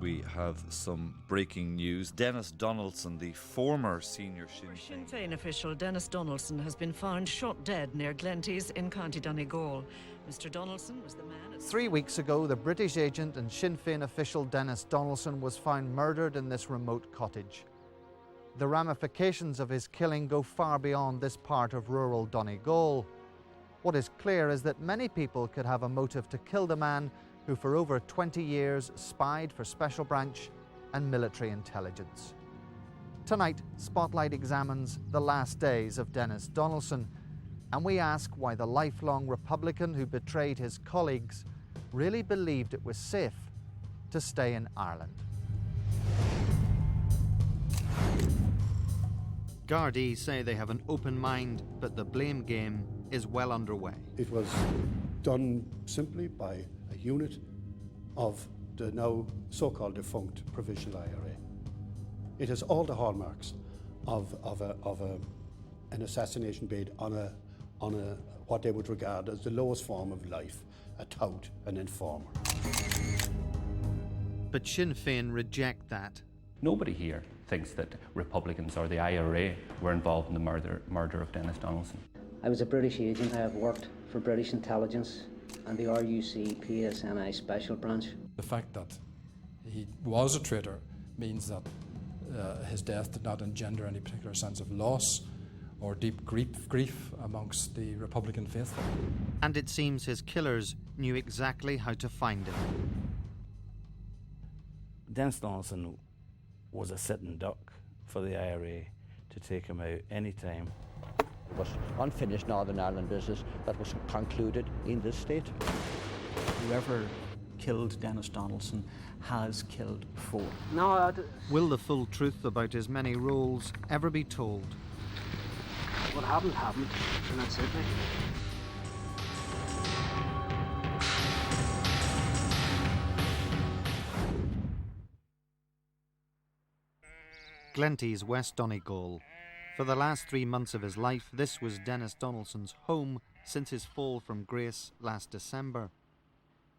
we have some breaking news. Denis Donaldson, the former senior Sinn Féin official Denis Donaldson has been found shot dead near Glenties in County Donegal. Mr Donaldson was the man... 3 weeks ago, the British agent and Sinn Féin official Denis Donaldson was found murdered in this remote cottage. The ramifications of his killing go far beyond this part of rural Donegal. What is clear is that many people could have a motive to kill the man who for over 20 years spied for special branch and military intelligence. Tonight, Spotlight examines the last days of Denis Donaldson, and we ask why the lifelong Republican who betrayed his colleagues really believed it was safe to stay in Ireland. Gardai say they have an open mind, but the blame game is well underway. It was done simply by a unit of the now so-called defunct provisional IRA. It has all the hallmarks of an assassination bid on a what they would regard as the lowest form of life, a tout, an informer. But Sinn Féin reject that. Nobody here thinks that Republicans or the IRA were involved in the murder of Denis Donaldson. I was a British agent. I have worked for British intelligence and the RUC PSNI special branch. The fact that he was a traitor means that his death did not engender any particular sense of loss or deep grief amongst the Republican faithful. And it seems his killers knew exactly how to find him. Denis Donaldson was a sitting duck for the IRA to take him out any time. It was unfinished Northern Ireland business that was concluded in this state. Whoever killed Denis Donaldson has killed before. Will the full truth about his many roles ever be told? What happened, and that's it. Glenties, West Donegal. For the last 3 months of his life, this was Denis Donaldson's home since his fall from grace last December.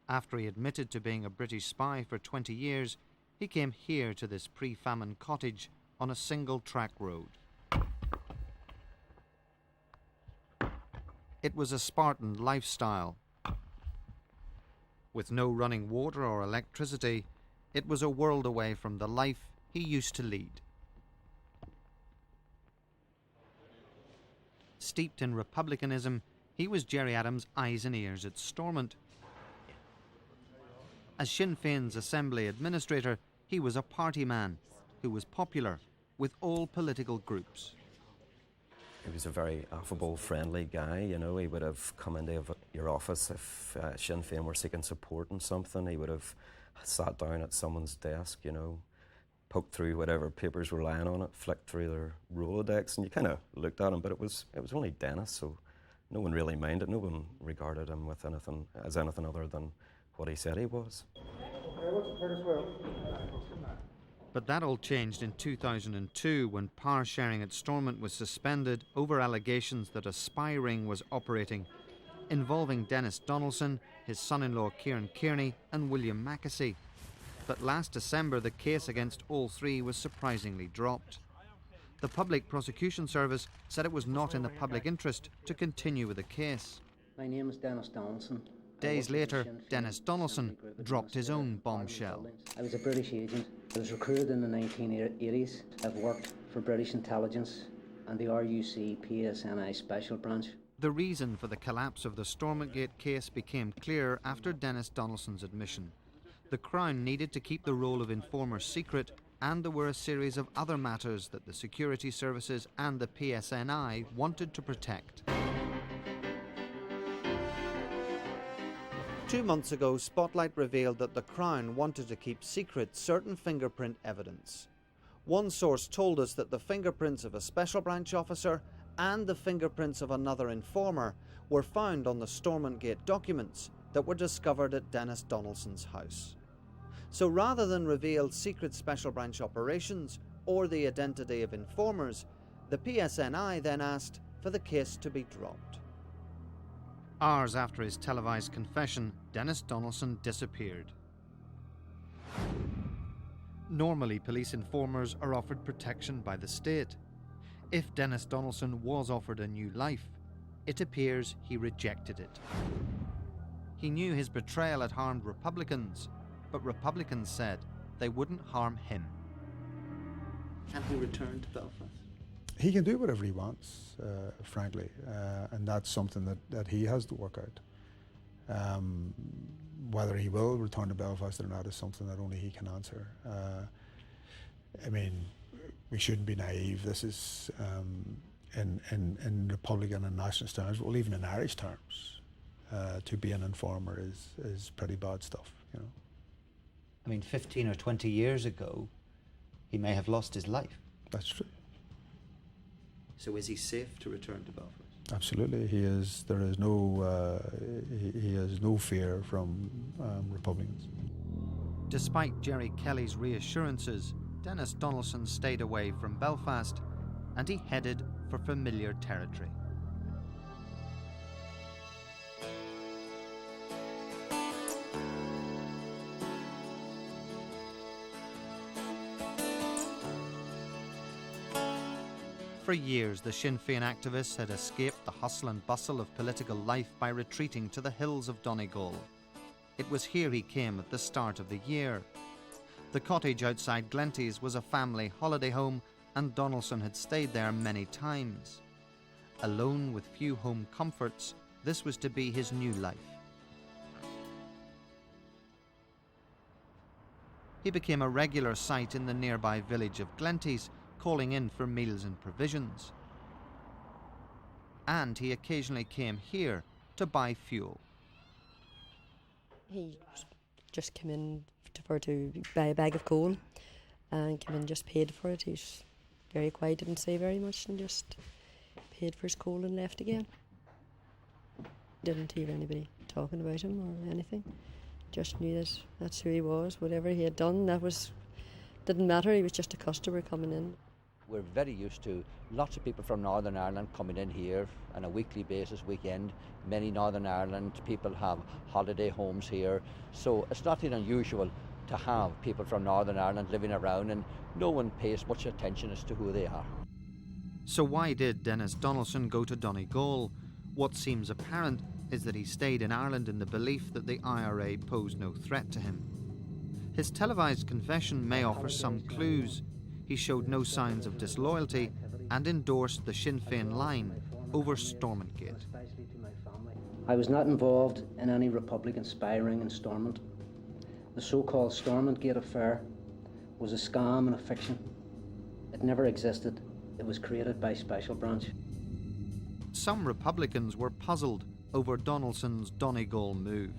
After he admitted to being a British spy for 20 years, he came here to this pre-famine cottage on a single-track road. It was a Spartan lifestyle. With no running water or electricity, it was a world away from the life he used to lead. Steeped in republicanism, he was Gerry Adams' eyes and ears at Stormont. As Sinn Féin's Assembly Administrator, he was a party man who was popular with all political groups. He was a very affable, friendly guy, you know. He would have come into your office if Sinn Féin were seeking support in something. He would have sat down at someone's desk, you know, poked through whatever papers were lying on it, flicked through their Rolodex, and you kind of looked at him, but it was only Denis, so no one really minded. No one regarded him with anything other than what he said he was. But that all changed in 2002 when power sharing at Stormont was suspended over allegations that a spy ring was operating, involving Denis Donaldson, his son-in-law Kieran Kearney and William Mackesy. But last December the case against all three was surprisingly dropped. The Public Prosecution Service said it was not in the public interest to continue with the case. My name is Denis Donaldson. Days later, Denis Donaldson dropped his own bombshell. I was a British agent. I was recruited in the 1980s. I've worked for British intelligence and the RUC PSNI special branch. The reason for the collapse of the Stormont Gate case became clear after Denis Donaldson's admission. The Crown needed to keep the role of informer secret, and there were a series of other matters that the security services and the PSNI wanted to protect. 2 months ago, Spotlight revealed that the Crown wanted to keep secret certain fingerprint evidence. One source told us that the fingerprints of a special branch officer and the fingerprints of another informer were found on the Stormont Gate documents that were discovered at Denis Donaldson's house. So rather than reveal secret special branch operations or the identity of informers, the PSNI then asked for the case to be dropped. Hours after his televised confession, Denis Donaldson disappeared. Normally, police informers are offered protection by the state. If Denis Donaldson was offered a new life, it appears he rejected it. He knew his betrayal had harmed Republicans, but Republicans said they wouldn't harm him. Can he return to Belfast? He can do whatever he wants, frankly, and that's something that he has to work out. Whether he will return to Belfast or not is something that only he can answer. I mean, we shouldn't be naive. This is, in Republican and nationalist terms, well, even in Irish terms, to be an informer is pretty bad stuff, you know. I mean, 15 or 20 years ago, he may have lost his life. That's true. So is he safe to return to Belfast? Absolutely, he is. There is no, he has no fear from Republicans. Despite Jerry Kelly's reassurances, Denis Donaldson stayed away from Belfast and he headed for familiar territory. For years, the Sinn Fein activists had escaped the hustle and bustle of political life by retreating to the hills of Donegal. It was here he came at the start of the year. The cottage outside Glenties was a family holiday home, and Donaldson had stayed there many times. Alone with few home comforts, this was to be his new life. He became a regular sight in the nearby village of Glenties, calling in for meals and provisions. And he occasionally came here to buy fuel. He just came in to buy a bag of coal and came in and just paid for it. He's very quiet, didn't say very much, and just paid for his coal and left again. Didn't hear anybody talking about him or anything. Just knew that that's who he was. Whatever he had done, didn't matter. He was just a customer coming in. We're very used to lots of people from Northern Ireland coming in here on a weekly basis, weekend. Many Northern Ireland people have holiday homes here, so it's nothing unusual to have people from Northern Ireland living around, and no one pays much attention as to who they are. So why did Denis Donaldson go to Donegal? What seems apparent is that he stayed in Ireland in the belief that the IRA posed no threat to him. His televised confession may offer some clues. He showed no signs of disloyalty and endorsed the Sinn Féin line over Stormont Gate. I was not involved in any Republican spy ring in Stormont. The so-called Stormont Gate affair was a scam and a fiction. It never existed. It was created by Special Branch. Some Republicans were puzzled over Donaldson's Donegal move.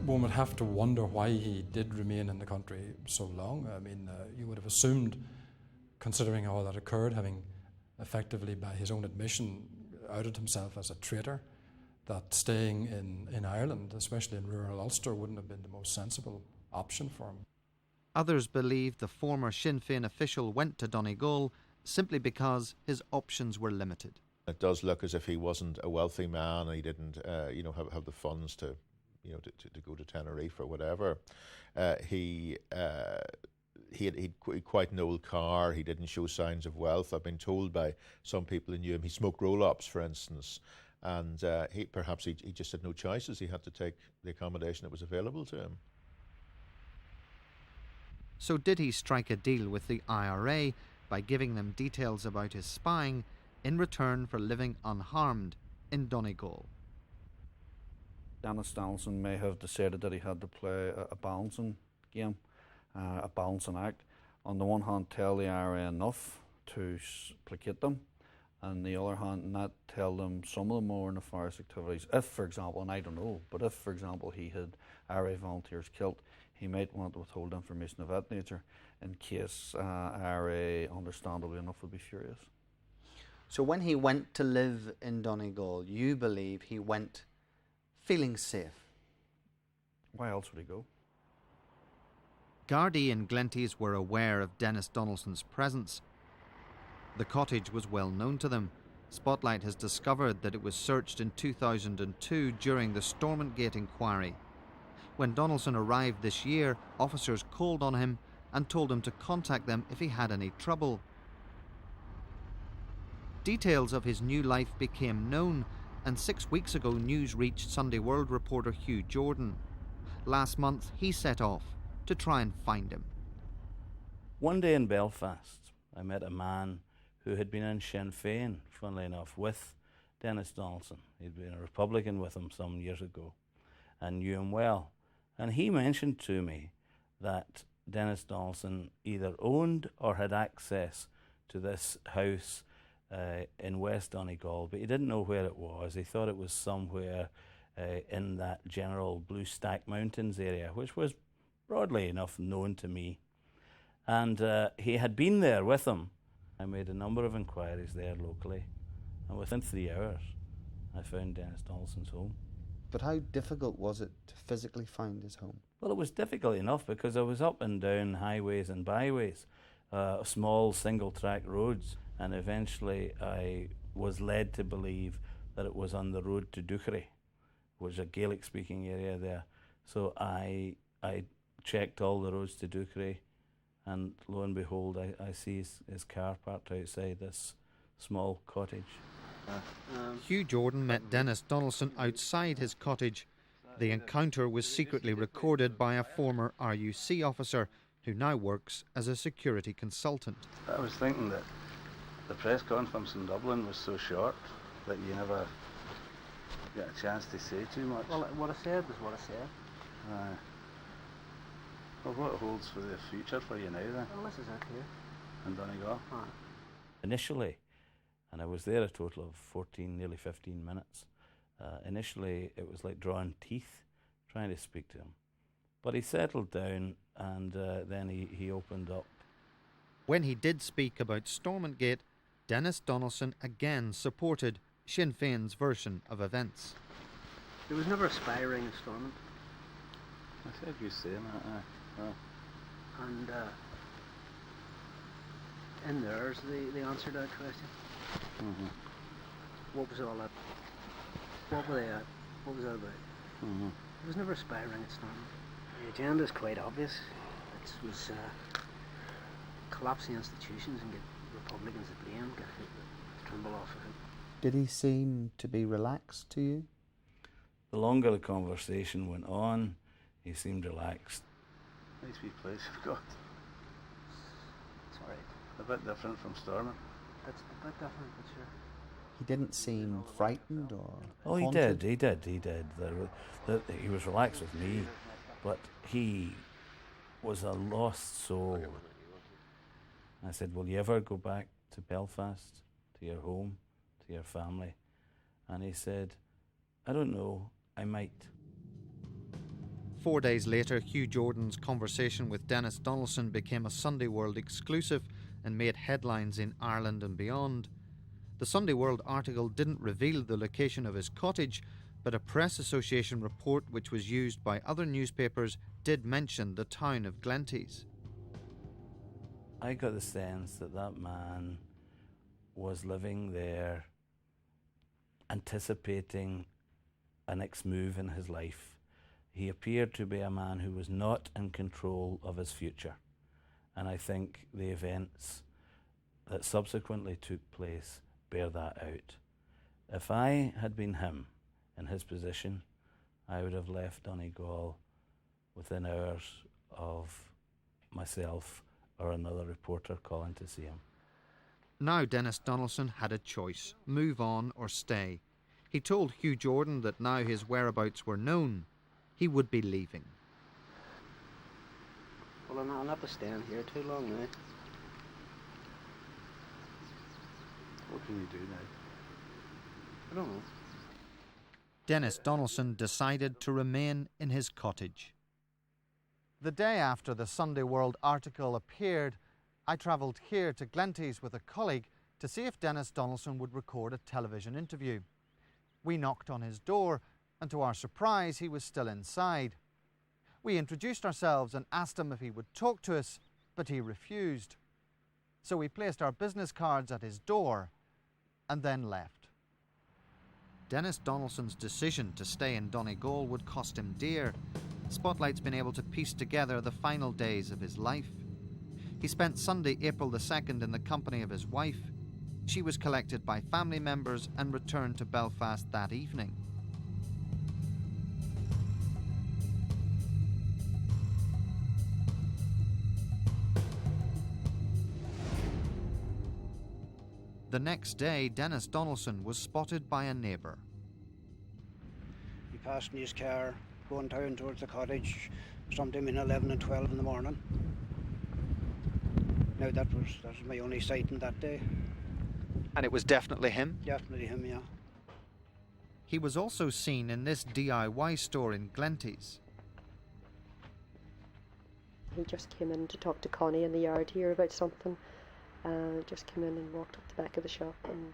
One would have to wonder why he did remain in the country so long. I mean, you would have assumed, considering all that occurred, having effectively, by his own admission, outed himself as a traitor, that staying in Ireland, especially in rural Ulster, wouldn't have been the most sensible option for him. Others believe the former Sinn Féin official went to Donegal simply because his options were limited. It does look as if he wasn't a wealthy man and he didn't have the funds to go to Tenerife or whatever. He had quite an old car. He didn't show signs of wealth. I've been told by some people who knew him, he smoked roll-ups, for instance, and he just had no choices. He had to take the accommodation that was available to him. So did he strike a deal with the IRA by giving them details about his spying in return for living unharmed in Donegal? Denis Donaldson may have decided that he had to play a balancing game, a balancing act. On the one hand, tell the IRA enough to placate them, and the other hand, not tell them some of the more nefarious activities. If, for example, and I don't know, but if, for example, he had IRA volunteers killed, he might want to withhold information of that nature in case IRA, understandably enough, would be furious. So when he went to live in Donegal, you believe he went feeling safe? Why else would he go? Gardai and Glenties were aware of Denis Donaldson's presence. The cottage was well known to them. Spotlight has discovered that it was searched in 2002 during the Stormont Gate inquiry. When Donaldson arrived this year, officers called on him and told him to contact them if he had any trouble. Details of his new life became known, and 6 weeks ago news reached Sunday World reporter Hugh Jordan. Last month he set off to try and find him. One day in Belfast, I met a man who had been in Sinn Fein, funnily enough, with Denis Donaldson. He'd been a Republican with him some years ago and knew him well. And he mentioned to me that Denis Donaldson either owned or had access to this house in West Donegal, but he didn't know where it was. He thought it was somewhere in that general Blue Stack Mountains area, which was broadly enough known to me. And he had been there with him. I made a number of inquiries there locally, and within 3 hours I found Denis Donaldson's home. But how difficult was it to physically find his home? Well, it was difficult enough because I was up and down highways and byways, small single-track roads, and eventually I was led to believe that it was on the road to Derry, which is a Gaelic-speaking area there. So I checked all the roads to Derry, and lo and behold, I see his car parked outside this small cottage. Hugh Jordan met Denis Donaldson outside his cottage. The encounter was secretly recorded by a former RUC officer who now works as a security consultant. I was thinking that the press conference in Dublin was so short that you never get a chance to say too much. Well, what I said was what I said. Well, what holds for the future for you now then? Well, this is it here. In Donegal? Initially, and I was there a total of 14, nearly 15 minutes. Initially, it was like drawing teeth, trying to speak to him. But he settled down, and then he opened up. When he did speak about Stormont Gate, Denis Donaldson again supported Sinn Féin's version of events. There was never a spy ring in Stormont. I said you saying that, And in theirs, they answered that question. What was all that? What were they at? What was that about? There was never a spy ring at Stormont. The agenda is quite obvious. It was collapse the institutions and get Republicans to blame, get Trimble off of it. Did he seem to be relaxed to you? The longer the conversation went on, he seemed relaxed. Nice wee place you've got. It's alright. A bit different from Stormont. It's a bit different, but sure. He didn't seem frightened or Oh, haunted? he did. He was relaxed with me, but he was a lost soul. I said, will you ever go back to Belfast, to your home, to your family? And he said, I don't know, I might. 4 days later, Hugh Jordan's conversation with Denis Donaldson became a Sunday World exclusive and made headlines in Ireland and beyond. The Sunday World article didn't reveal the location of his cottage, but a Press Association report which was used by other newspapers did mention the town of Glenties. I got the sense that that man was living there anticipating a next move in his life. He appeared to be a man who was not in control of his future. And I think the events that subsequently took place bear that out. If I had been him in his position, I would have left Donegal within hours of myself or another reporter calling to see him. Now Denis Donaldson had a choice, move on or stay. He told Hugh Jordan that now his whereabouts were known, he would be leaving. Well, I'll not be staying here too long now. What can you do now? I don't know. Denis Donaldson decided to remain in his cottage. The day after the Sunday World article appeared, I travelled here to Glenties with a colleague to see if Denis Donaldson would record a television interview. We knocked on his door, and to our surprise, he was still inside. We introduced ourselves and asked him if he would talk to us, but he refused. So we placed our business cards at his door and then left. Denis Donaldson's decision to stay in Donegal would cost him dear. Spotlight's been able to piece together the final days of his life. He spent Sunday, April the 2nd in the company of his wife. She was collected by family members and returned to Belfast that evening. The next day, Denis Donaldson was spotted by a neighbour. He passed in his car going down towards the cottage sometime in 11 and 12 in the morning. Now that was my only sighting that day. And it was definitely him? Definitely him, yeah. He was also seen in this DIY store in Glenties. He just came in to talk to Connie in the yard here about something. Just came in and walked up the back of the shop and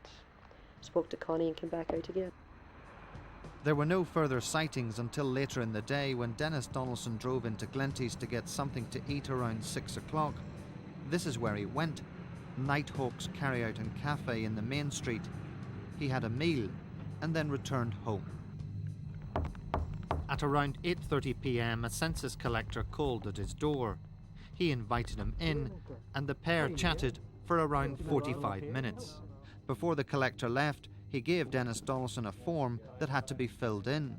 spoke to Connie and came back out again. There were no further sightings until later in the day when Denis Donaldson drove into Glenties to get something to eat around 6 o'clock. This is where he went, Nighthawk's Carryout and Cafe in the main street. He had a meal and then returned home. At around 8:30 p.m, a census collector called at his door. He invited him in and the pair chatted for around 45 minutes. Before the collector left, he gave Denis Donaldson a form that had to be filled in.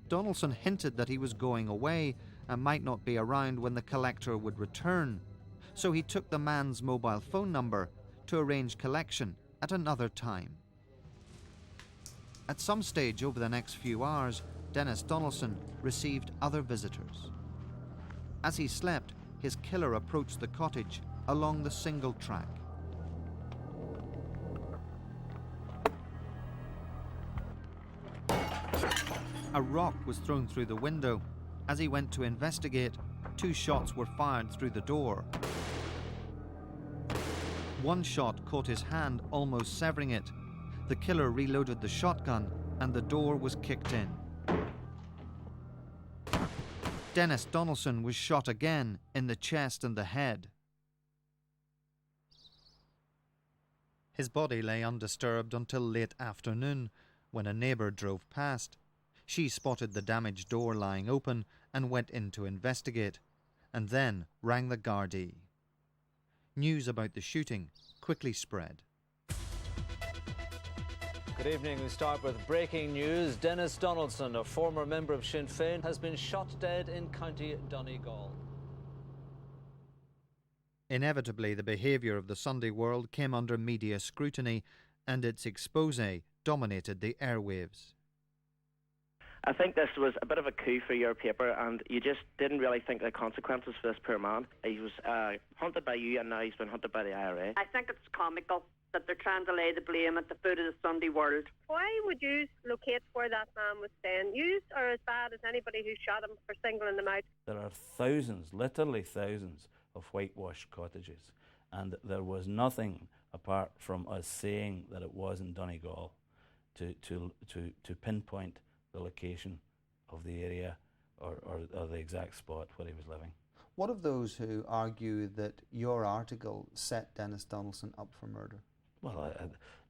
Donaldson hinted that he was going away and might not be around when the collector would return, so he took the man's mobile phone number to arrange collection at another time. At some stage over the next few hours, Denis Donaldson received other visitors. As he slept, his killer approached the cottage along the single track. A rock was thrown through the window. As he went to investigate, 2 shots were fired through the door. One shot caught his hand, almost severing it. The killer reloaded the shotgun and the door was kicked in. Denis Donaldson was shot again in the chest and the head. His body lay undisturbed until late afternoon, when a neighbour drove past. She spotted the damaged door lying open and went in to investigate, and then rang the Gardai. News about the shooting quickly spread. Good evening. We start with breaking news. Denis Donaldson, a former member of Sinn Fein, has been shot dead in County Donegal. Inevitably, the behaviour of the Sunday World came under media scrutiny, and its expose dominated the airwaves. I think this was a bit of a coup for your paper, and you just didn't really think the consequences for this poor man. He was hunted by you, and now he's been hunted by the IRA. I think it's comical that they're trying to lay the blame at the foot of the Sunday World. Why would you locate where that man was staying? You are as bad as anybody who shot him for singling them out. There are thousands, literally thousands, of whitewashed cottages, and there was nothing apart from us saying that it was in Donegal to pinpoint the location of the area or the exact spot where he was living. What of those who argue that your article set Denis Donaldson up for murder? Well,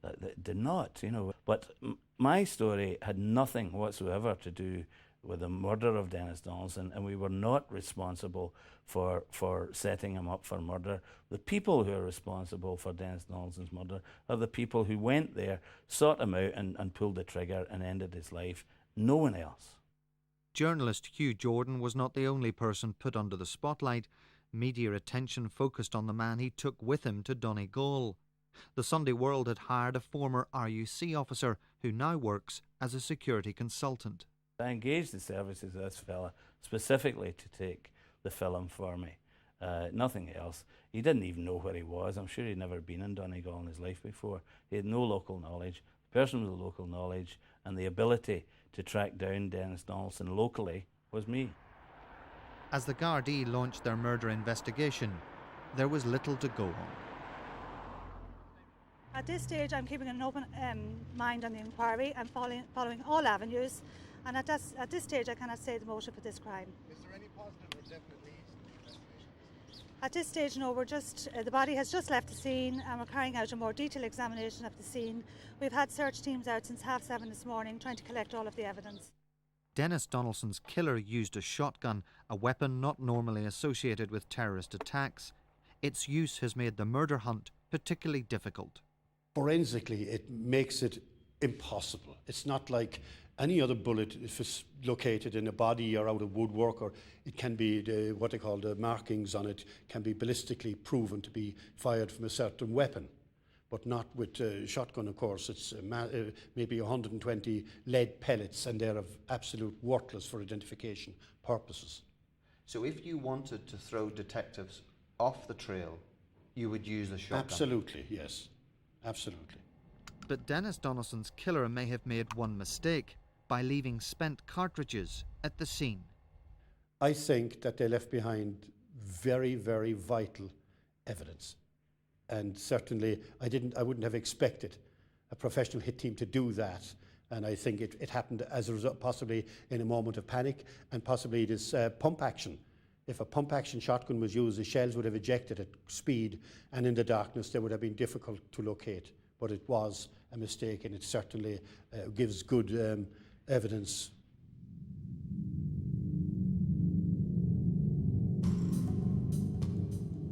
it did not, you know. But my story had nothing whatsoever to do with the murder of Denis Donaldson, and we were not responsible for setting him up for murder. The people who are responsible for Denis Donaldson's murder are the people who went there, sought him out and pulled the trigger and ended his life. No one else. Journalist Hugh Jordan was not the only person put under the spotlight. Media attention focused on the man he took with him to Donegal. The Sunday World had hired a former RUC officer who now works as a security consultant. I engaged the services of this fella specifically to take the film for me. Nothing else. He didn't even know where he was. I'm sure he'd never been in Donegal in his life before. He had no local knowledge. The person with the local knowledge and the ability to track down Denis Donaldson locally was me. As the Gardai launched their murder investigation, there was little to go on. At this stage, I'm keeping an open mind on the inquiry and following all avenues. And at this stage, I cannot say the motive for this crime. Is there any positive or definite leads to the investigation? At this stage, no. We're just the body has just left the scene, and we're carrying out a more detailed examination of the scene. We've had search teams out since 7:30 this morning, trying to collect all of the evidence. Denis Donaldson's killer used a shotgun, a weapon not normally associated with terrorist attacks. Its use has made the murder hunt particularly difficult. Forensically, it makes it impossible. It's not like any other bullet, if it's located in a body or out of woodwork, or it can be what they call the markings on it, can be ballistically proven to be fired from a certain weapon. But not with a shotgun, of course. It's maybe 120 lead pellets, and they're of absolute worthless for identification purposes. So if you wanted to throw detectives off the trail, you would use a shotgun? Absolutely, yes. Absolutely. But Denis Donaldson's killer may have made one mistake by leaving spent cartridges at the scene. I think that they left behind very, very vital evidence. And certainly I wouldn't have expected a professional hit team to do that. And I think it happened as a result, possibly in a moment of panic, and possibly this pump action. If a pump action shotgun was used, the shells would have ejected at speed, and in the darkness they would have been difficult to locate. But it was a mistake, and it certainly gives good evidence.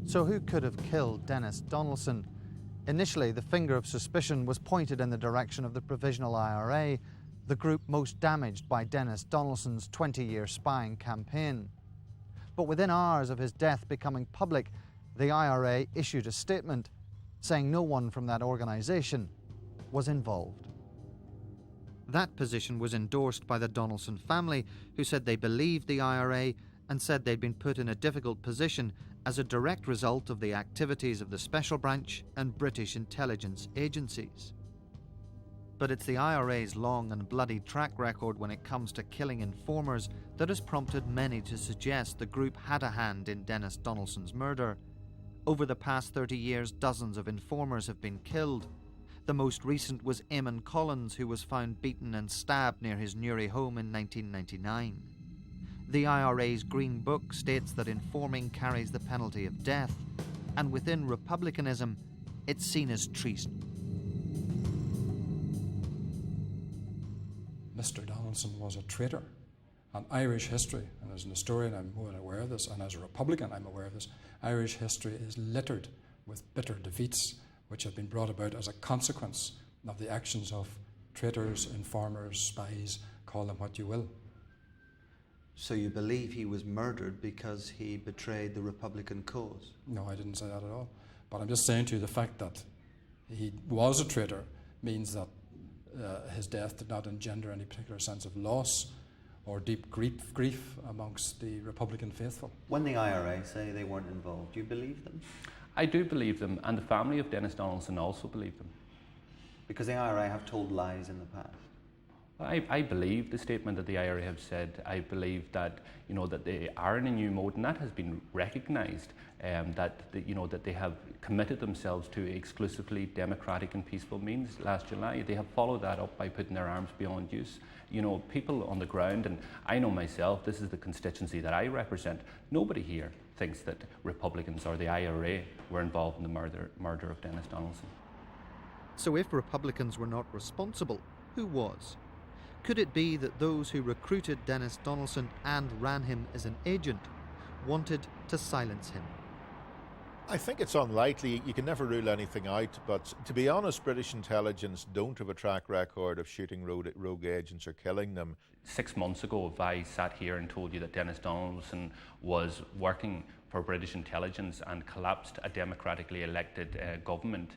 So who could have killed Denis Donaldson? Initially, the finger of suspicion was pointed in the direction of the Provisional IRA, the group most damaged by Denis Donaldson's 20-year spying campaign. But within hours of his death becoming public, the IRA issued a statement saying no one from that organisation was involved. That position was endorsed by the Donaldson family, who said they believed the IRA and said they'd been put in a difficult position as a direct result of the activities of the Special Branch and British intelligence agencies. But it's the IRA's long and bloody track record when it comes to killing informers that has prompted many to suggest the group had a hand in Denis Donaldson's murder. Over the past 30 years, dozens of informers have been killed. The most recent was Eamon Collins, who was found beaten and stabbed near his Newry home in 1999. The IRA's Green Book states that informing carries the penalty of death, and within republicanism, it's seen as treason. Mr. Donaldson was a traitor. And Irish history, and as an historian I'm more aware of this, and as a Republican I'm aware of this, Irish history is littered with bitter defeats which have been brought about as a consequence of the actions of traitors, informers, spies, call them what you will. So you believe he was murdered because he betrayed the Republican cause? No, I didn't say that at all. But I'm just saying to you the fact that he was a traitor means that his death did not engender any particular sense of loss or deep grief amongst the Republican faithful. When the IRA say they weren't involved, do you believe them? I do believe them, and the family of Denis Donaldson also believe them. Because the IRA have told lies in the past? I believe the statement that the IRA have said. I believe that that they are in a new mode, and that has been recognised. That they have committed themselves to exclusively democratic and peaceful means. Last July, they have followed that up by putting their arms beyond use. People on the ground, and I know myself, this is the constituency that I represent. Nobody here thinks that Republicans or the IRA were involved in the murder of Denis Donaldson. So if Republicans were not responsible, who was? Could it be that those who recruited Denis Donaldson and ran him as an agent wanted to silence him? I think it's unlikely. You can never rule anything out, but to be honest, British intelligence don't have a track record of shooting rogue agents or killing them. 6 months ago, if I sat here and told you that Denis Donaldson was working for British intelligence and collapsed a democratically elected government,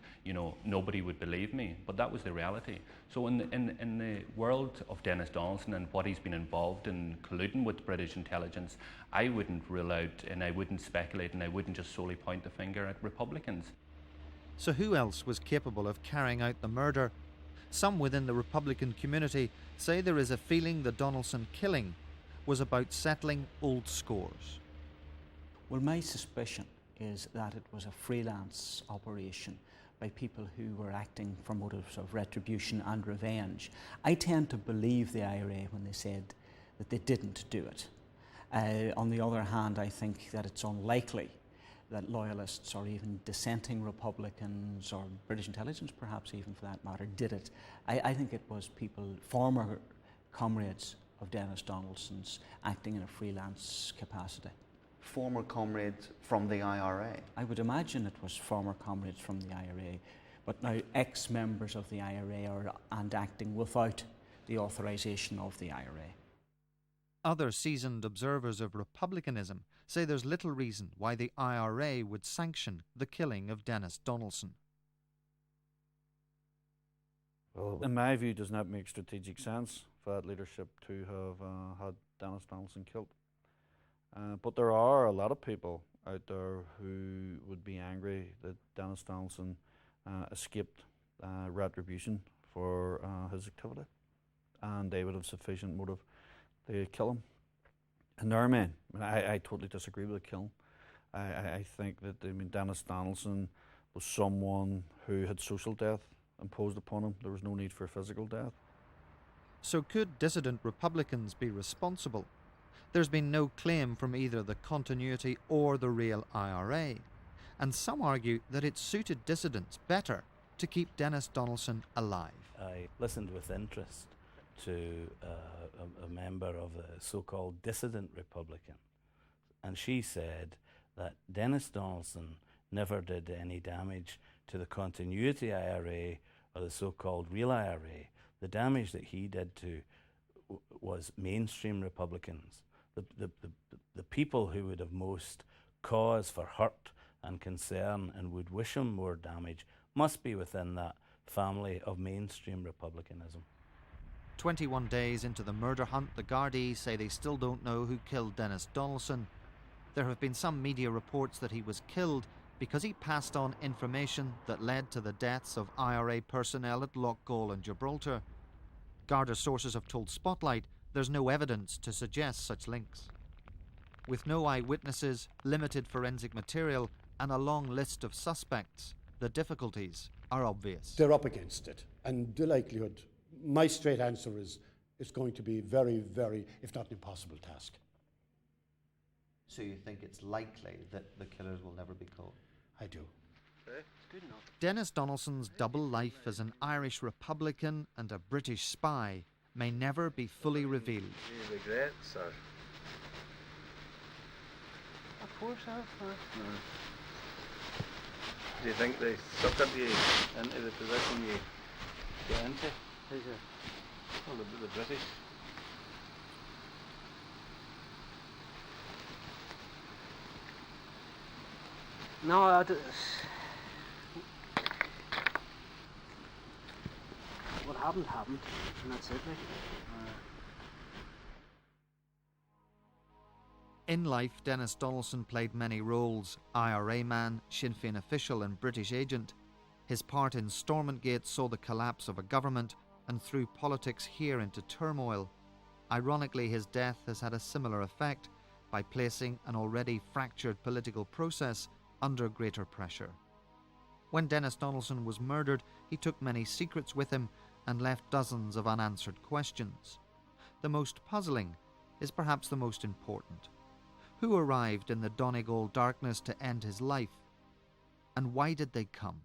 nobody would believe me. But that was the reality. So in the world of Denis Donaldson and what he's been involved in colluding with British intelligence, I wouldn't rule out, and I wouldn't speculate, and I wouldn't just solely point the finger at Republicans. So who else was capable of carrying out the murder? Some within the Republican community say there is a feeling the Donaldson killing was about settling old scores. Well, my suspicion is that it was a freelance operation by people who were acting for motives of retribution and revenge. I tend to believe the IRA when they said that they didn't do it. On the other hand, I think that it's unlikely that loyalists or even dissenting Republicans or British intelligence perhaps even for that matter did it. I think it was people, former comrades of Denis Donaldson's acting in a freelance capacity. Former comrades from the IRA? I would imagine it was former comrades from the IRA, but now ex-members of the IRA and acting without the authorisation of the IRA. Other seasoned observers of republicanism say there's little reason why the IRA would sanction the killing of Denis Donaldson. Well, in my view, it does not make strategic sense for that leadership to have had Denis Donaldson killed. But there are a lot of people out there who would be angry that Denis Donaldson escaped retribution for his activity, and they would have sufficient motive to kill him. And there are men. I totally disagree with the killing. I think that Denis Donaldson was someone who had social death imposed upon him. There was no need for physical death. So could dissident Republicans be responsible? There's been no claim from either the continuity or the Real IRA, and some argue that it suited dissidents better to keep Denis Donaldson alive. I listened with interest to a member of the so-called dissident Republican, and she said that Denis Donaldson never did any damage to the continuity IRA or the so-called Real IRA. The damage that he did to was mainstream Republicans, the people who would have most cause for hurt and concern and would wish him more damage must be within that family of mainstream Republicanism. 21 days into the murder hunt, the Gardai say they still don't know who killed Denis Donaldson. There have been some media reports that he was killed because he passed on information that led to the deaths of IRA personnel at Loughgall and Gibraltar. Garda sources have told Spotlight there's no evidence to suggest such links. With no eyewitnesses, limited forensic material, and a long list of suspects, the difficulties are obvious. They're up against it, and the likelihood, my straight answer is, it's going to be very, very, if not an impossible task. So you think it's likely that the killers will never be caught? I do. Good enough. Denis Donaldson's double life as an Irish Republican and a British spy may never be fully revealed. Any regrets, or? Of course I have. No. Do you think they suckered you into the position you get into? Well, the British. No, what happened, and that's it. In life, Denis Donaldson played many roles: IRA man, Sinn Fein official and British agent. His part in Stormontgate saw the collapse of a government and threw politics here into turmoil. Ironically, his death has had a similar effect by placing an already fractured political process under greater pressure. When Denis Donaldson was murdered, he took many secrets with him and left dozens of unanswered questions. The most puzzling is perhaps the most important. Who arrived in the Donegal darkness to end his life? And why did they come?